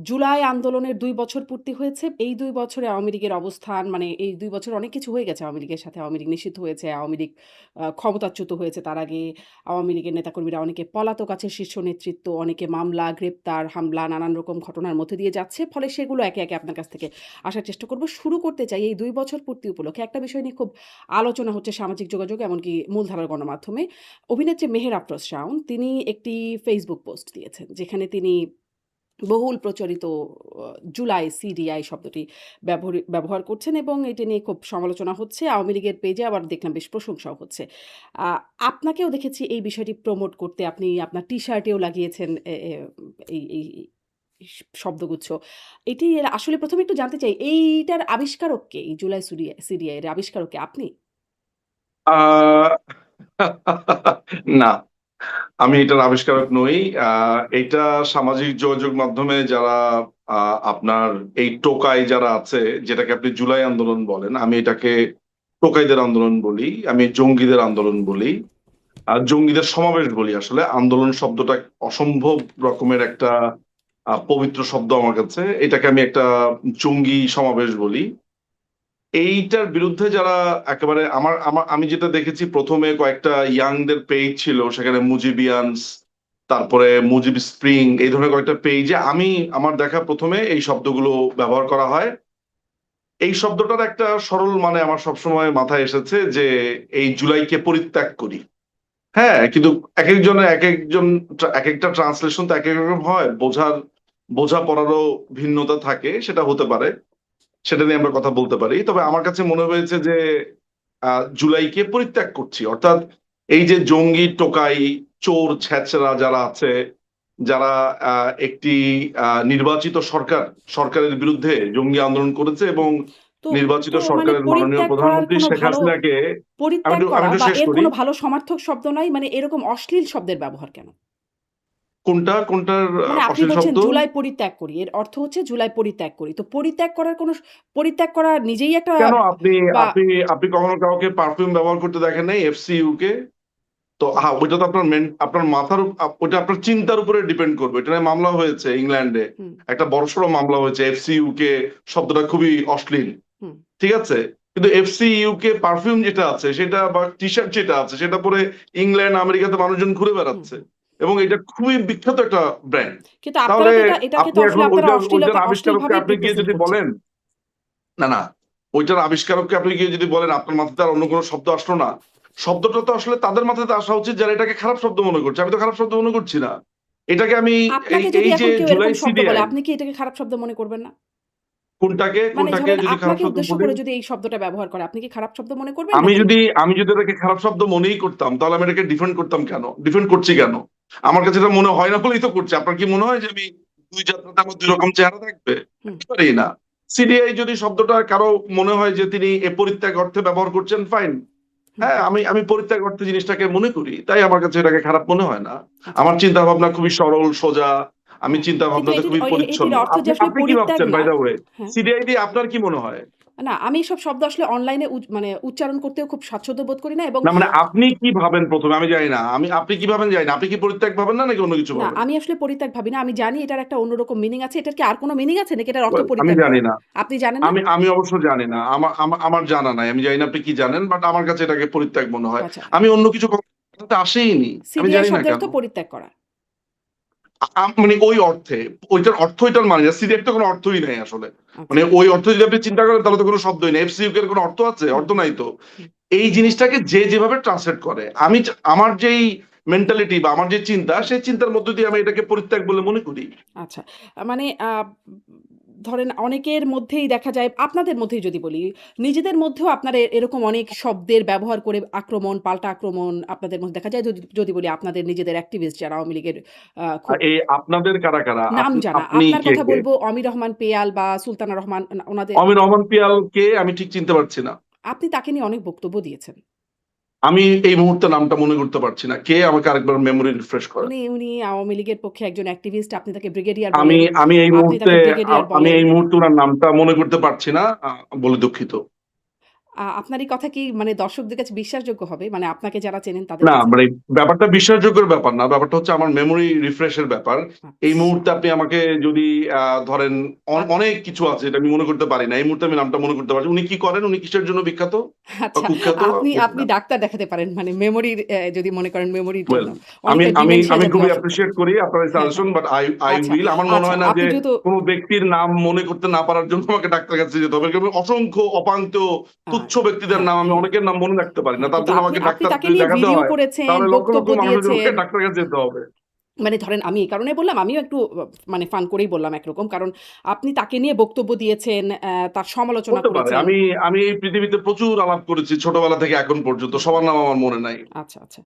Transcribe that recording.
জুলাই আন্দোলনের ২ বছর পূর্তি হয়েছে। এই ২ বছরে আওয়ামী লীগের অবস্থান মানে এই ২ বছরে অনেক কিছু হয়ে গেছে আওয়ামী লীগের সাথে। আওয়ামী লীগ নিষিদ্ধ হয়েছে, আওয়ামী লীগ ক্ষমতাচ্যুত হয়েছে। তার আগে আওয়ামী লীগের নেতাকর্মীরা অনেকে পলাতক আছে, শীর্ষ নেতৃত্ব, অনেকে মামলা, গ্রেপ্তার, হামলা নানান রকম ঘটনার মধ্যে দিয়ে যাচ্ছে। ফলে সেগুলো একে, একে আপনার কাছ থেকে আসার চেষ্টা করব। শুরু করতে চাই এই ২ বছর পূর্তি উপলক্ষে একটা বিষয় নিয়ে খুব আলোচনা হচ্ছে সামাজিক যোগাযোগ এমনকি মূলধারার গণমাধ্যমে। অভিনেত্রী মেহের আফরোজ শাওন তিনি একটি ফেসবুক পোস্ট দিয়েছেন যেখানে তিনি বহুল প্রচলিত জুলাই সিডিআই শব্দটি ব্যবহার করছেন এবং এটি নিয়ে খুব সমালোচনা হচ্ছে। আওয়ামী লীগের পেজে আবার দেখলাম বেশ প্রশংসাও হচ্ছে। আ আপনাকেও দেখেছি এই বিষয়টি প্রমোট করতে। আপনি আপনার টি-শার্টেও লাগিয়েছেন এ এ এই এই শব্দগুচ্ছ। এটি আসলে ১ম এ একটু জানতে চাই এইটার আবিষ্কারক কে? এই জুলাই সিডিআই এর আবিষ্কারক কে? আপনি? আহ না, আমি এটার আবিষ্কারক নই। এটা সামাজিক যোগাযোগ মাধ্যমে যারা আপনার এই টোকাই যারা আছে, যেটাকে আপনি জুলাই আন্দোলন বলেন, আমি এটাকে টোকাইদের আন্দোলন বলি, আমি জঙ্গিদের আন্দোলন বলি, আর জঙ্গিদের সমাবেশ বলি। আসলে আন্দোলন শব্দটা অসম্ভব রকমের একটা পবিত্র শব্দ আমার কাছে। এটাকে আমি একটা জঙ্গি সমাবেশ বলি। এইটার বিরুদ্ধে যারা একেবারে আমি যেটা দেখেছি, প্রথমে কয়েকটা ইয়াংদের পেজ ছিল, সেখানে মুজিবিয়ানস, তারপরে মুজিব স্প্রিং, এই ধরনের কয়েকটা পেজে আমি আমার দেখা প্রথমে এই শব্দগুলো ব্যবহার করা হয়। এই শব্দটার একটা সরল মানে আমার সবসময় মাথায় এসেছে যে এই জুলাইকে পরিত্যাগ করি। হ্যাঁ, কিন্তু এক একজন এক একটা ট্রান্সলেশন তো এক এক রকম হয়, বোঝা পড়ারও ভিন্নতা থাকে, সেটা হতে পারে, সেটা নিয়ে আমরা কথা বলতে পারি। তবে আমার কাছে মনে হয়েছে যে জুলাইকে পরিত্যাগ করছি, অর্থাৎ এই যে জঙ্গি টোকাই চোর ছেচরা যারা আছে, যারা একটি নির্বাচিত সরকারের বিরুদ্ধে জঙ্গি আন্দোলন করেছে এবং তো নির্বাচিত তো মানে সরকারের মাননীয় পরিত্যাগ করার প্রধানমন্ত্রী কোনো শেখ ভালো হাসিনাকে পরিত্যাগ আমি করা একটু বা শেষ এর করি। কোনো ভালো সমার্থক শব্দ নাই? মানে এরকম অশ্লীল শব্দের ব্যবহার কেন? কোনটার মানে আপনি অশ্লীল বলছেন শব্দ? জুলাই পরিত্যাগ করি। এর অর্থ হচ্ছে জুলাই পরিত্যাগ করি। তো পরিত্যাগ করার কোনো পরিত্যাগ করা নিজেই একটা কেন আপনি বা আপনি আপনি কখনো কাউকে পারফিউম ব্যবহার করতে দেখেন নাই এফসিইউ কে? তো হ্যাঁ, ওইটা তো আপনার ওইটা আপনার চিন্তার উপরে ডিপেন্ড করবে। এটা নিয়ে মামলা হয়েছে ইংল্যান্ডে, হুম, একটা বড়সড় মামলা হয়েছে। এফসিইউ কে শব্দটা খুবই অশ্লীল, হুম, ঠিক আছে? কিন্তু এফসিইউ কে পারফিউম যেটা আছে সেটা, বা টি শার্ট যেটা আছে সেটা পরে ইংল্যান্ড আমেরিকাতে মানুষজন ঘুরে হুম, বেড়াচ্ছে, হুম, এবং এটা খুবই বিখ্যাত একটা ব্র্যান্ড। কিন্তু আপনারা তাহলে তো এটাকে আপনি তো আসলে এখন আপনারা ওইটার আবিষ্কারককে অশ্লীলভাবেই আপনি গিয়ে রিপ্রেজেন্ট যদি করছেন। বলেন, না না, ওইটার আবিষ্কারককে আপনি গিয়ে যদি বলেন, আপনার মাথাতে আর অন্য কোনো শব্দ আসলো না? শব্দটা তো আসলে তাদের মাথাতে আসা উচিত যারা এটাকে খারাপ শব্দ মনে করছে। আমি তো খারাপ শব্দ মনে করছি না এটাকে। আমি এই আপনাকে যদি এই যে এখন কেউ জুলাই এরকম শব্দ বলে, সিডিআই, আপনি কি এটাকে খারাপ শব্দ মনে করবেন না? কোনটাকে মানে কোনটাকে ধরেন যদি খারাপ আপনাকে শব্দ উদ্দেশ্য বলি, করে যদি এই শব্দটা ব্যবহার করে, আপনি কি খারাপ শব্দ মনে করবেন আমি নাকি যদি আমি যদি এটাকে খারাপ শব্দ মনেই করতাম, তাহলে আমি এটাকে ডিফেন্ড করতাম কেন? ডিফেন্ড করছি কেন? আমার কাছে এটা মনে হয় না বলেই তো করছি। আপনার কি মনে হয় যে আমি দুই যাত্রাতে আমার দুই রকম চেহারা থাকবে? হুম, একেবারেই না। সিডিআই যদি শব্দটা কারো মনে হয় যে তিনি এ পরিত্যাগ অর্থে ব্যবহার করছেন, ফাইন। হুম, হ্যাঁ, আমি পরিত্যাগ অর্থে জিনিসটাকে মনে করি, তাই আমার কাছে এটাকে খারাপ মনে হয় না। আচ্ছা, আমার চিন্তা ভাবনা খুবই সরল সোজা, আমি হ্যাঁ। চিন্তা কিন্তু ভাবনাতে খুবই এটির পরিচ্ছন্ন। অর্থ যে আপনি আসলে আপনি কি পরিত্যাগ ভাবছেন, না বাই দা ওয়ে? হ্যাঁ। সিডিআই দিয়ে আপনার কি মনে হয়? না, আমি এসব শব্দ আসলে অনলাইনে মানে উচ্চারণ করতেও খুব স্বাচ্ছন্দ্য বোধ করি না এবং না মানে আপনি কি ভাবেন প্রথমে আমি জানি না। আপনি কি ভাবেন জানি না। আপনি কি পরিত্যাগ ভাবেন না নাকি অন্য কিছু না, ভাবেন? আমি আসলে পরিত্যাগ ভাবি না। আমি জানি এটার একটা অন্যরকম মিনিং আছে। এটার কি আর কোনো মিনিং আছে নাকি এটার অর্থ Well, আমি পরিত্যাগ করা? জানি না। আপনি জানেন না? আমি অবশ্য জানি না। আমার জানা নাই। আমি জানি না আপনি কি জানেন, বাট আমার কাছে এটাকে পরিত্যাগ মনে হয়। আচ্ছা। আমি অন্য কিছু কথাতে আসেইনি। আমি সিডিআই জানি না শব্দের কেন। অর্থ পরিত্যাগ করা। মানে ওই অর্থে, ওইটার অর্থ এটার মানে না। সিরিয়ার তো কোনো অর্থই নাই আসলে। আচ্ছা। মানে ওই অর্থ যদি আপনি চিন্তা করেন তাহলে তো কোনো শব্দই নেই। এফসিইউ এর কোনো অর্থ আছে? হুম, অর্থ নাই তো। হুম। এই জিনিসটাকে যে যেভাবে ট্রান্সলেট করে, আমার যেই মেন্টালিটি বা আমার যে চিন্তা, সেই চিন্তার মধ্য দিয়ে আমি এটাকে পরিত্যাগ বলে মনে করি। আচ্ছা। মানে ধরেন অনেকের মধ্যেই দেখা যায় আপনাদের মধ্যেই যদি বলি, নিজেদের মধ্যেও আপনারা এরকম অনেক শব্দের ব্যবহার করে আক্রমণ, পাল্টা আক্রমণ আপনাদের মধ্যে দেখা যায়। যদি যদি বলি আপনাদের নিজেদের অ্যাক্টিভিস্ট যারা আওয়ামী লীগের খুব এই আপনাদের কারা কারা? নাম জানা। আপনি আপনার কে কথা কে? বলব অমির রহমান পেয়াল বা সুলতানা রহমান ওনাদের অমির রহমান পিয়াল কে আমি ঠিক চিনতে পারছি না। আপনি তাকে নিয়ে অনেক বক্তব্য দিয়েছেন। আমি এই মুহূর্তে নামটা মনে করতে পারছি না। কে? আমাকে আরেকবার মেমোরি রিফ্রেশ করেন। উনি আওয়ামী লীগের পক্ষে একজন অ্যাক্টিভিস্ট। আপনি তাকে ব্রিগেডিয়ার আমি বলেন। আমি এই আপনি মুহূর্তে তাকে ব্রিগেডিয়ার আমি বলেন। এই মুহূর্তে ওনার নামটা মনে করতে পারছি না, বলে দুঃখিত। আপনার এই কথা কি মানে দর্শকদের কাছে বিশ্বাসযোগ্য হবে? মানে আপনাকে যারা চেনেন তাদের না কাছে? মানে ব্যাপারটা বিশ্বাসযোগ্যের ব্যাপার না, ব্যাপারটা হচ্ছে আমার মেমোরি রিফ্রেশের ব্যাপার। এই মুহূর্তে আচ্ছা, আপনি আমাকে যদি ধরেন আত অনেক কিছু আছে এটা আমি মনে করতে পারি না, এই মুহূর্তে আমি নামটা মনে করতে পারছি। উনি কি করেন, উনি কিসের জন্য বিখ্যাত বা আচ্ছা, কুখ্যাত আপনি বলতে আপনি না। ডাক্তার দেখাতে পারেন। মানে মেমোরির যদি মনে করেন মেমোরির ওয়েল জন্য। আমি অনেকের আমি ডিমেনশিয়া আমি জাতীয় খুবই অসুখ থাকে। অ্যাপ্রিসিয়েট করি আপনার এই হ্যাঁ, হ্যাঁ। সাজেশন, বাট আই আই আচ্ছা, উইল আমার মনে আচ্ছা, হয় না আপনি যে যেহেতু কোনো ব্যক্তির নাম মনে করতে না পারার জন্য আমাকে ডাক্তার কাছে যেতে হবে, কারণ অসংখ্য অপান্ত আ তুচ্ছ ব্যক্তিদের হ্যাঁ, নাম আমি হ্যাঁ, অনেকের নাম মনে রাখতে পারি না, হ্যাঁ। তার কিন্তু জন্য আপনি আমাকে আপনি ডাক্তার তাকে যদি নিয়ে দেখাতে ভিডিও হয় করেছেন, তাহলে লক্ষ বক্তব্য লক্ষ মানুষের আমাকে দিয়েছেন। ডাক্তার কাছে যেতে হবে। মানে ধরেন আমি এই কারণে বললাম, আমিও একটু মানে ফান করেই বললাম একরকম। কারণ আপনি তাকে নিয়ে বক্তব্য দিয়েছেন, তার সমালোচনা হতে পারে, করেছেন। আমি আমি এই পৃথিবীতে প্রচুর আলাপ করেছি ছোটবেলা থেকে এখন পর্যন্ত, হুম, হুম। সবার নাম আমার মনে নাই। আচ্ছা, আচ্ছা।